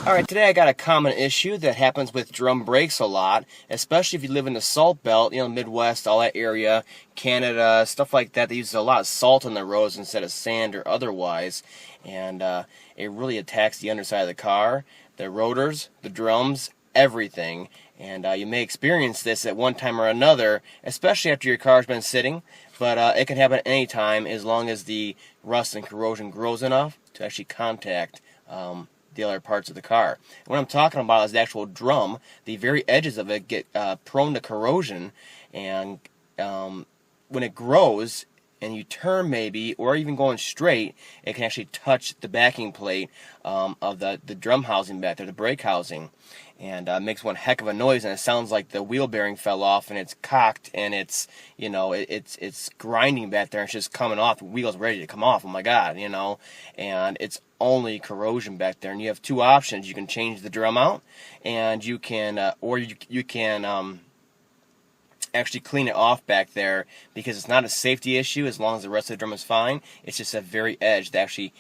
Alright, today I got a common issue that happens with drum brakes a lot, especially if you live in the salt belt, you know, Midwest, all that area, Canada, stuff like that. They use a lot of salt on the roads instead of sand or otherwise, and it really attacks the underside of the car, the rotors, the drums, everything. And you may experience this at one time or another, especially after your car's been sitting, but it can happen any time as long as the rust and corrosion grows enough to actually contact the other parts of the car. And what I'm talking about is the actual drum. The very edges of it get prone to corrosion, and when it grows and you turn maybe, or even going straight, it can actually touch the backing plate of the drum housing back there, the brake housing, and makes one heck of a noise, and it sounds like the wheel bearing fell off and it's cocked and it's, you know, it's grinding back there and it's just coming off. The wheel's ready to come off, oh my god, you know, and it's only corrosion back there. And you have two options: you can change the drum out, and you can or you can actually clean it off back there, because it's not a safety issue as long as the rest of the drum is fine. It's just a very edge that actually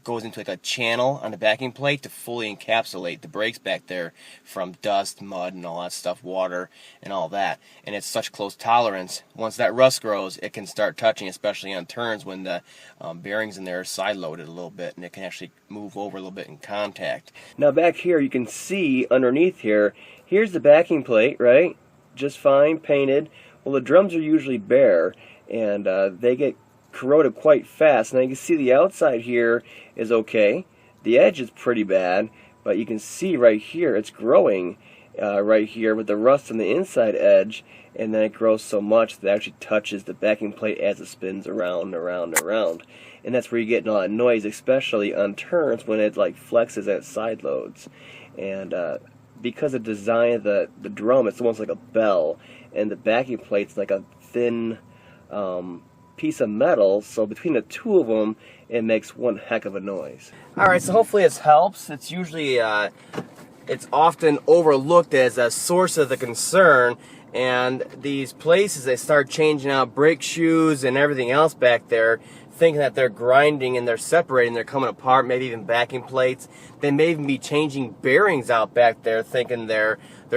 goes into like a channel on the backing plate to fully encapsulate the brakes back there from dust, mud, and all that stuff, water, and all that. And it's such close tolerance. Once that rust grows, it can start touching, especially on turns when the bearings in there are side-loaded a little bit, and it can actually move over a little bit in contact. Now back here, you can see underneath here, here's the backing plate, right? Just fine, painted. Well, the drums are usually bare, and they get corroded quite fast. Now you can see the outside here is okay. The edge is pretty bad, but you can see right here it's growing right here with the rust on the inside edge, and then it grows so much that it actually touches the backing plate as it spins around and around and around. And that's where you're getting all that noise, especially on turns when it like flexes at side loads. And because of the design of the drum, it's almost like a bell, and the backing plate's like a thin piece of metal, so between the two of them it makes one heck of a noise. Alright, so hopefully this helps. It's usually it's often overlooked as a source of the concern, and these places, they start changing out brake shoes and everything else back there, thinking that they're grinding and they're separating, they're coming apart, maybe even backing plates. They may even be changing bearings out back there, thinking they're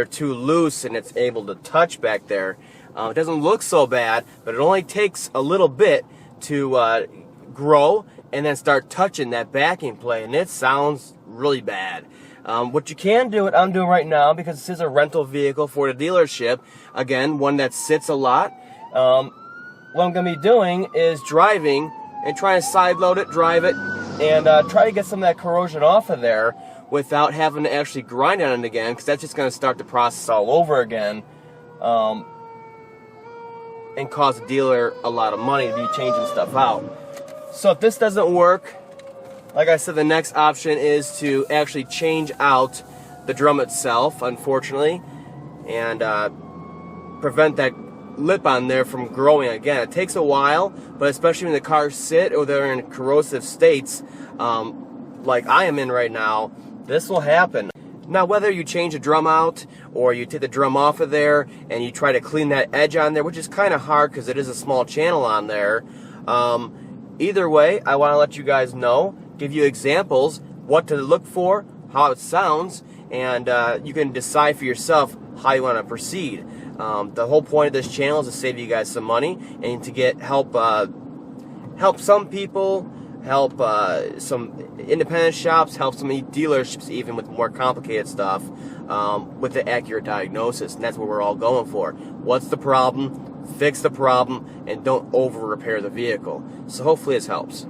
too loose and it's able to touch back there. It doesn't look so bad, but it only takes a little bit to grow and then start touching that backing plate, and it sounds really bad. What you can do, what I'm doing right now, because this is a rental vehicle for the dealership, again, one that sits a lot, what I'm going to be doing is driving and trying to side load it, drive it, and try to get some of that corrosion off of there without having to actually grind on it again, because that's just going to start the process all over again and cause the dealer a lot of money to be changing stuff out. So if this doesn't work, like I said, the next option is to actually change out the drum itself, unfortunately, and prevent that lip on there from growing again. It takes a while, but especially when the cars sit or they're in corrosive states, like I am in right now, this will happen. Now, whether you change the drum out or you take the drum off of there and you try to clean that edge on there, which is kind of hard because it is a small channel on there, either way, I want to let you guys know, give you examples, what to look for, how it sounds, and you can decide for yourself how you want to proceed. The whole point of this channel is to save you guys some money and to get help some people, help some independent shops, help some dealerships even with more complicated stuff with the accurate diagnosis. And that's what we're all going for. What's the problem? Fix the problem, and don't over repair the vehicle. So hopefully this helps.